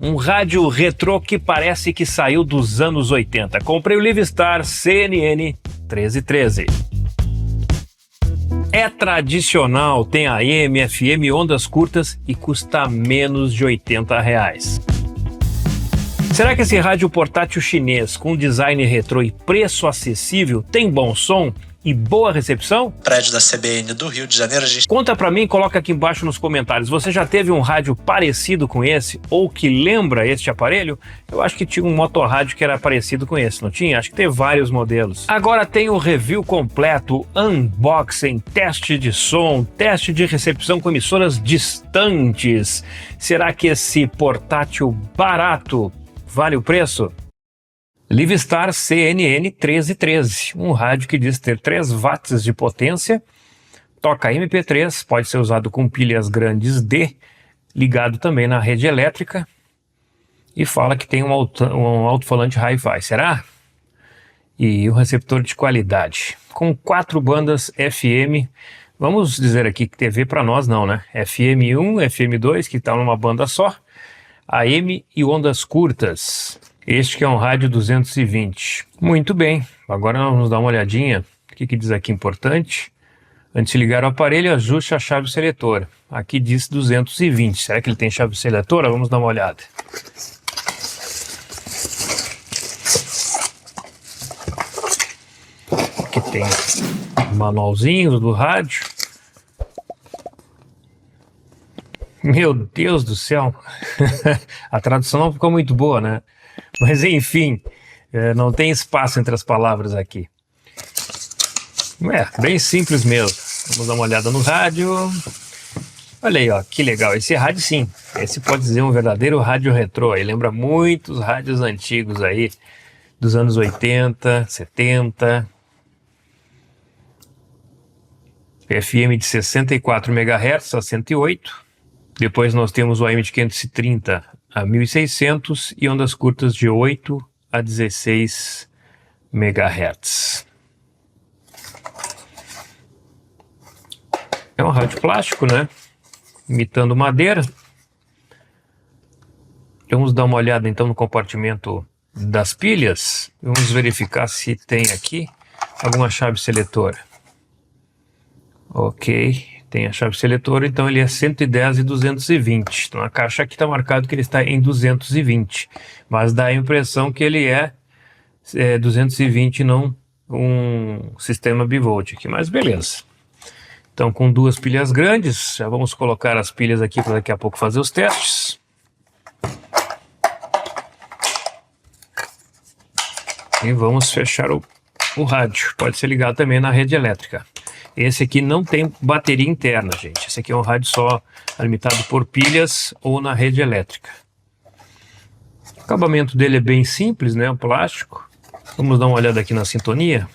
um rádio retrô que parece que saiu dos anos 80. Comprei o Livistar CNN 1313. É tradicional, tem AM, FM, ondas curtas e custa menos de R$80. Será que esse rádio portátil chinês com design retrô e preço acessível tem bom som e boa recepção? Prédio da CBN do Rio de Janeiro, Conta pra mim, coloca aqui embaixo nos comentários. Você já teve um rádio parecido com esse ou que lembra este aparelho? Eu acho que tinha um motorrádio que era parecido com esse, não tinha? Acho que tem vários modelos. Agora tem o review completo, unboxing, teste de som, teste de recepção com emissoras distantes. Será que esse portátil barato vale o preço? Livistar CNN 1313, um rádio que diz ter 3 watts de potência, toca MP3, pode ser usado com pilhas grandes D, ligado também na rede elétrica, e fala que tem um alto-falante Hi-Fi, será? E um receptor de qualidade, com 4 bandas FM, vamos dizer aqui que TV para nós não, né? FM1, FM2, que está numa banda só, AM e ondas curtas. Este que é um rádio 220. Muito bem, agora vamos dar uma olhadinha. O que diz aqui importante? Antes de ligar o aparelho, ajuste a chave seletora. Aqui diz 220. Será que ele tem chave seletora? Vamos dar uma olhada. Aqui tem manualzinho do rádio. Meu Deus do céu, a tradução não ficou muito boa, né? Mas enfim, não tem espaço entre as palavras aqui. Bem simples mesmo. Vamos dar uma olhada no rádio. Olha aí, ó, que legal. Esse rádio sim, esse pode dizer um verdadeiro rádio retrô. Ele lembra muitos rádios antigos aí, dos anos 80, 70. FM de 64 MHz a 108. Depois nós temos o AM de 530 a 1600 e ondas curtas de 8 a 16 MHz. É um rádio plástico, né? Imitando madeira. Vamos dar uma olhada então no compartimento das pilhas. Vamos verificar se tem aqui alguma chave seletora. Ok. Tem a chave seletora, então ele é 110 e 220. Então a caixa aqui está marcado que ele está em 220, mas dá a impressão que ele é 220 e não um sistema bivolt aqui, mas beleza. Então com 2 pilhas grandes, já vamos colocar as pilhas aqui para daqui a pouco fazer os testes. E vamos fechar o rádio, pode ser ligado também na rede elétrica. Esse aqui não tem bateria interna, gente. Esse aqui é um rádio só alimentado por pilhas ou na rede elétrica. O acabamento dele é bem simples, né? Um plástico. Vamos dar uma olhada aqui na sintonia.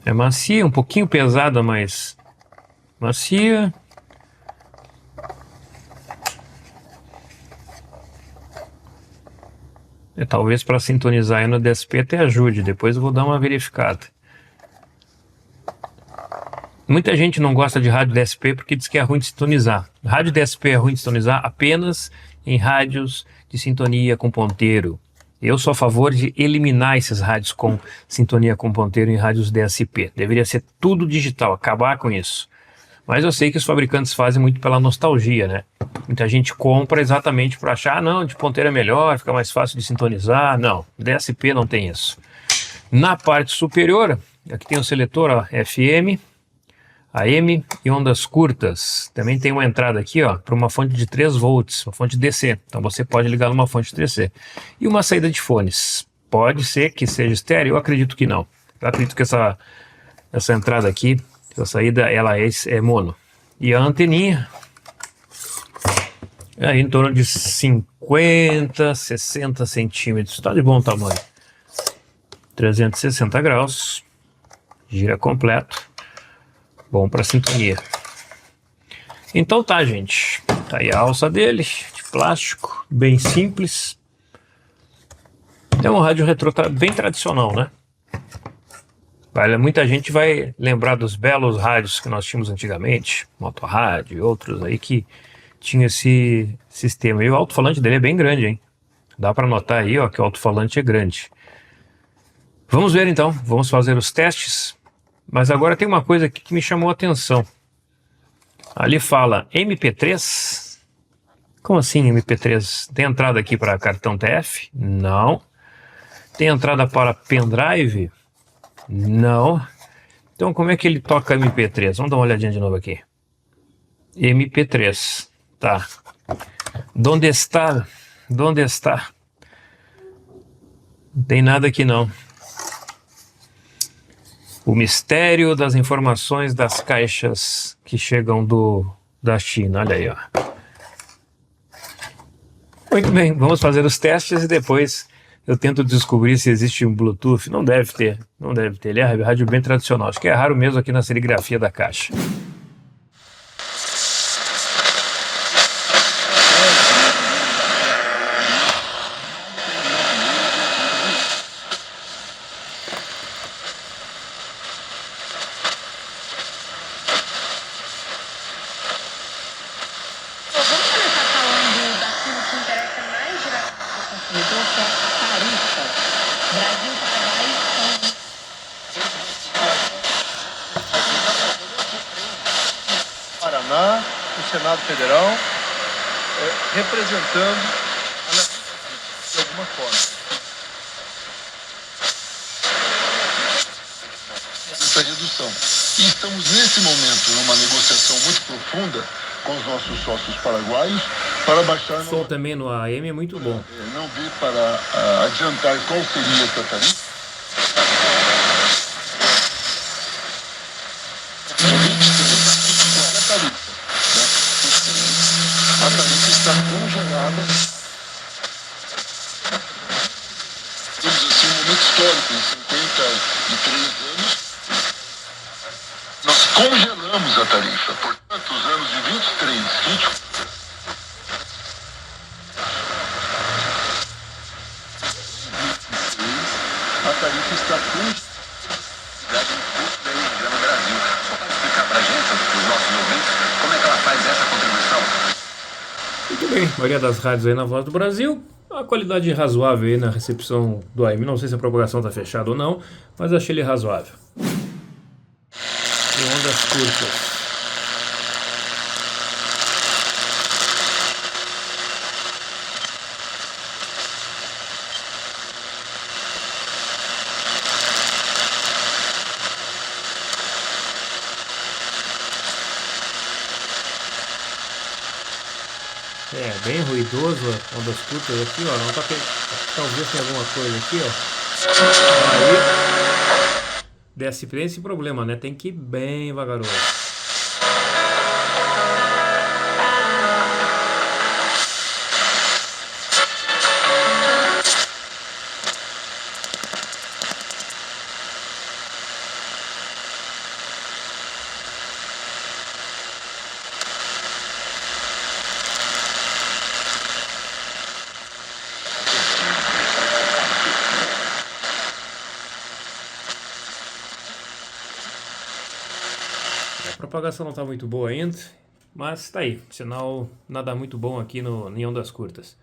É macia, um pouquinho pesada, mas macia. Talvez para sintonizar aí no DSP até ajude. Depois eu vou dar uma verificada. Muita gente não gosta de rádio DSP porque diz que é ruim de sintonizar. Rádio DSP é ruim de sintonizar apenas em rádios de sintonia com ponteiro. Eu sou a favor de eliminar esses rádios com sintonia com ponteiro em rádios DSP. Deveria ser tudo digital, acabar com isso. Mas eu sei que os fabricantes fazem muito pela nostalgia, né? Muita gente compra exatamente para achar, não, de ponteiro é melhor, fica mais fácil de sintonizar. Não, DSP não tem isso. Na parte superior, aqui tem o seletor ó, FM, AM e ondas curtas. Também tem uma entrada aqui para uma fonte de 3 volts, uma fonte DC. Então você pode ligar numa fonte DC. E uma saída de fones. Pode ser que seja estéreo, eu acredito que não. Eu acredito que essa entrada aqui, essa saída, ela é mono. E a anteninha é em torno de 50, 60 centímetros. Está de bom tamanho. 360 graus. Gira completo. Bom para sintonia. Então tá, gente. Tá aí a alça dele, de plástico, bem simples. É um rádio retrô bem tradicional, né? Muita gente vai lembrar dos belos rádios que nós tínhamos antigamente, motorrádio e outros aí que tinha esse sistema. E o alto-falante dele é bem grande, hein? Dá para notar aí, ó, que o alto-falante é grande. Vamos ver então, vamos fazer os testes. Mas agora tem uma coisa aqui que me chamou a atenção. Ali fala MP3. Como assim MP3? Tem entrada aqui para cartão TF? Não. Tem entrada para pendrive? Não. Então como é que ele toca MP3? Vamos dar uma olhadinha de novo aqui. MP3. Tá. Donde está? Donde está? Não tem nada aqui não. O mistério das informações das caixas que chegam da China. Olha aí, ó. Muito bem, vamos fazer os testes e depois eu tento descobrir se existe um Bluetooth. Não deve ter, não deve ter. Ele é rádio bem tradicional. Acho que é raro mesmo aqui na serigrafia da caixa. Paraná, o Senado Federal, representando de alguma forma. Essa redução. E estamos nesse momento numa negociação muito profunda com os nossos sócios paraguaios para baixar... O som também no AM é muito bom. Não vi para adiantar qual seria essa tarifa. A tarifa está congelada. Temos assim um momento histórico, em 53 anos. Nós congelamos a tarifa. Portanto, os anos de 23, 24. A tarifa está congelada. No Brasil. Só para explicar para a gente, para os nossos ouvintes, como é que ela faz essa contribuição? Muito bem, a maioria das rádios aí na Voz do Brasil, a qualidade razoável aí na recepção do AM. Não sei se a propagação está fechada ou não, mas achei ele razoável. Em ondas curtas. É, bem ruidoso, ondas curtas aqui, ó. Não tá talvez tenha alguma coisa aqui, ó. Aí desce pra esse problema, né? Tem que ir bem vagaroso. A propagação não está muito boa ainda, mas tá aí, sinal nada muito bom aqui em ondas curtas.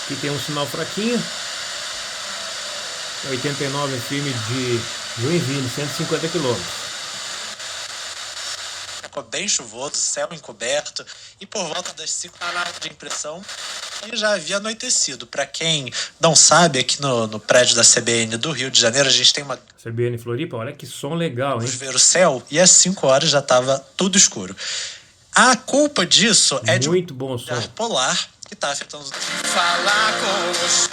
Aqui tem um sinal fraquinho, 89 FM de Joinville, 150 km. Ficou bem chuvoso, céu encoberto, e por volta das 5 de impressão e já havia anoitecido. Para quem não sabe, aqui no prédio da CBN do Rio de Janeiro, a gente tem uma... CBN Floripa, olha que som legal, hein? Vamos ver o céu, e às 5 horas já estava tudo escuro. A culpa disso é de muito bom som. Ar polar que está afetando... Falar com você.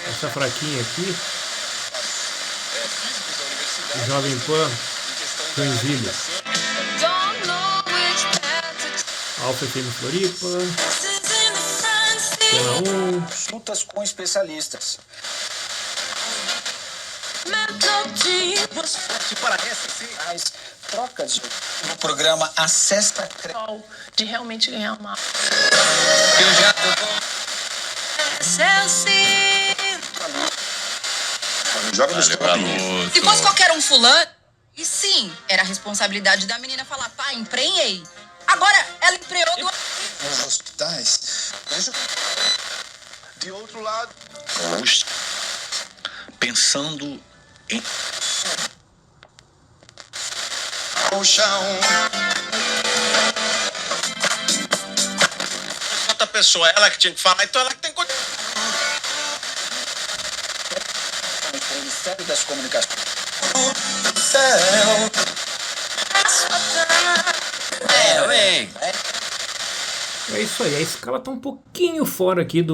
Essa fraquinha aqui, Jovem Pan, Joinville, Alfa FM Floripa, Pela 1. Consultas com especialistas. Para essas trocas no programa Acessa De realmente ganhar uma... Eu já tô com... Joga no estopinho. Se fosse qualquer um fulano, e sim, era a responsabilidade da menina falar, pá, emprenhei. Agora, ela emprenhou do... Nos hospitais. De outro lado. Pensando em... O chão. Outra pessoa, ela que tinha que falar, então ela que tem que... O Ministério das Comunicações. Céu. É isso aí, a escala está um pouquinho fora aqui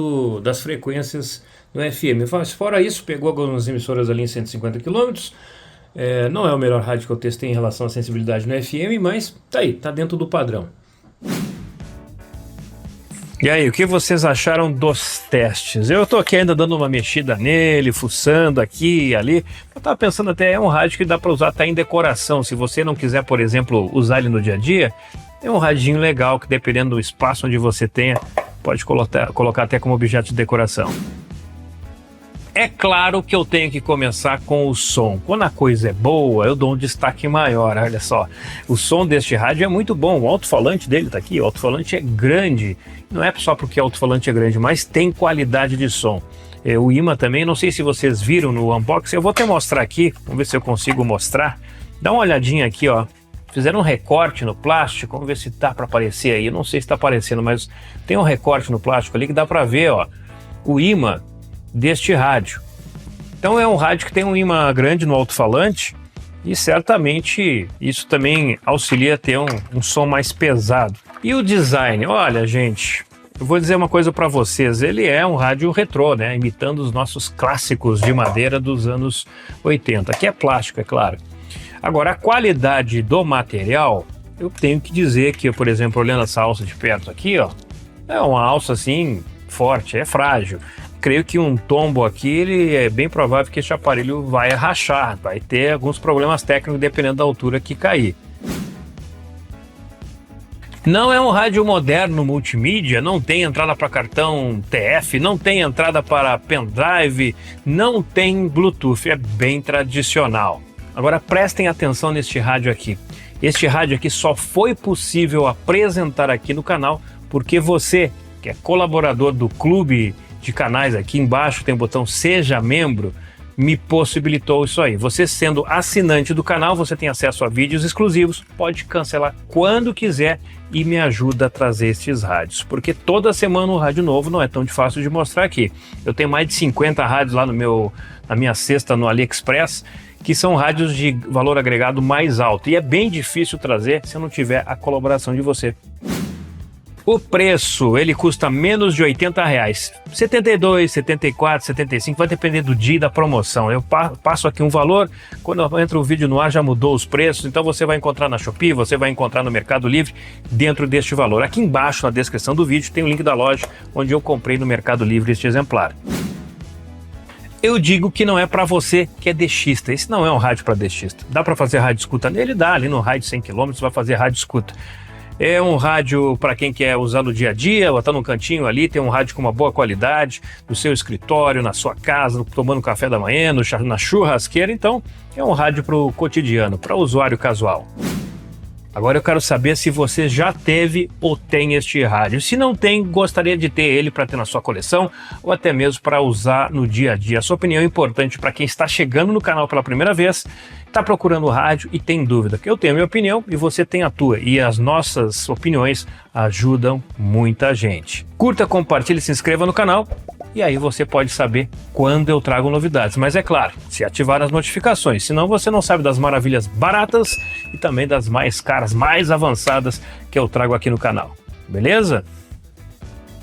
das frequências do FM. Mas fora isso, pegou algumas emissoras ali em 150 km. Não é o melhor rádio que eu testei em relação à sensibilidade no FM, mas tá aí, tá dentro do padrão. E aí, o que vocês acharam dos testes? Eu tô aqui ainda dando uma mexida nele, fuçando aqui e ali. Eu tava pensando até, é um rádio que dá para usar até em decoração. Se você não quiser, por exemplo, usar ele no dia a dia, é um radinho legal que, dependendo do espaço onde você tenha, pode colocar até como objeto de decoração. É claro que eu tenho que começar com o som. Quando a coisa é boa, eu dou um destaque maior. Olha só, o som deste rádio é muito bom. O alto-falante dele tá aqui, o alto-falante é grande. Não é só porque o alto-falante é grande, mas tem qualidade de som. O imã também, não sei se vocês viram no unboxing, eu vou até mostrar aqui, vamos ver se eu consigo mostrar. Dá uma olhadinha aqui, ó. Fizeram um recorte no plástico, vamos ver se dá para aparecer aí. Eu não sei se está aparecendo, mas tem um recorte no plástico ali que dá para ver, ó, o imã deste rádio. Então é um rádio que tem um imã grande no alto-falante e certamente isso também auxilia a ter um som mais pesado. E o design, olha gente, eu vou dizer uma coisa para vocês, ele é um rádio retrô, né, imitando os nossos clássicos de madeira dos anos 80, que é plástico, é claro. Agora, a qualidade do material, eu tenho que dizer que, por exemplo, olhando essa alça de perto aqui, ó, é uma alça assim forte, é frágil. Creio que um tombo aqui, ele é bem provável que esse aparelho vai rachar, vai ter alguns problemas técnicos dependendo da altura que cair. Não é um rádio moderno multimídia, não tem entrada para cartão TF, não tem entrada para pendrive, não tem Bluetooth, é bem tradicional. Agora prestem atenção neste rádio aqui. Este rádio aqui só foi possível apresentar aqui no canal porque você, que é colaborador do clube de canais, aqui embaixo tem o botão Seja Membro, me possibilitou isso aí. Você sendo assinante do canal, você tem acesso a vídeos exclusivos, pode cancelar quando quiser e me ajuda a trazer estes rádios, porque toda semana um rádio novo não é tão fácil de mostrar aqui. Eu tenho mais de 50 rádios lá na minha cesta no AliExpress, que são rádios de valor agregado mais alto, e é bem difícil trazer se eu não tiver a colaboração de você. O preço, ele custa menos de R$80, 72, 74, 75, vai depender do dia e da promoção. Eu passo aqui um valor, quando entra o vídeo no ar já mudou os preços, então você vai encontrar na Shopee, você vai encontrar no Mercado Livre dentro deste valor. Aqui embaixo na descrição do vídeo tem o link da loja onde eu comprei no Mercado Livre este exemplar. Eu digo que não é para você que é dexista, esse não é um rádio para dexista. Dá para fazer rádio escuta nele? Dá, ali no rádio 100 km vai fazer rádio escuta. É um rádio para quem quer usar no dia a dia, ou tá num cantinho ali, tem um rádio com uma boa qualidade, no seu escritório, na sua casa, tomando café da manhã, na churrasqueira, então é um rádio para o cotidiano, para o usuário casual. Agora eu quero saber se você já teve ou tem este rádio. Se não tem, gostaria de ter ele para ter na sua coleção ou até mesmo para usar no dia a dia. A sua opinião é importante para quem está chegando no canal pela primeira vez, está procurando rádio e tem dúvida. Eu tenho a minha opinião e você tem a tua. E as nossas opiniões ajudam muita gente. Curta, compartilhe, se inscreva no canal. E aí você pode saber quando eu trago novidades. Mas é claro, se ativar as notificações, senão você não sabe das maravilhas baratas e também das mais caras, mais avançadas que eu trago aqui no canal. Beleza?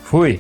Fui!